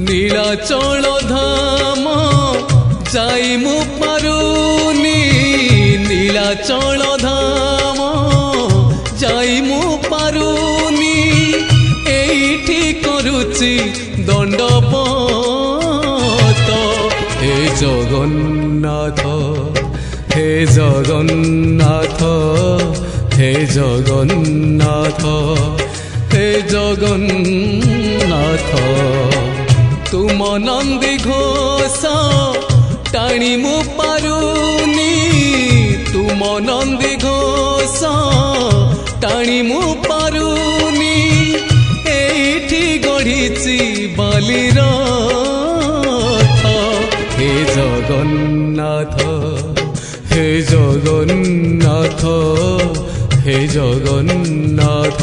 নীলাচল ধাম যাই মু পারুনি নীলাচল ধাম যাই মু পারুনি এইটি করুচি দণ্ডপত হে জগন্নাথ হে জগন্নাথ হে জগন্নাথ হে জগন্নাথ তুম নন্দী ঘোষ টাণি মু পারুনি তুম নন্দী ঘোষ টাণি মু পারুনি এইটি গড়িছি বালির হে জগন্নাথ হে জগন্নাথ হে জগন্নাথ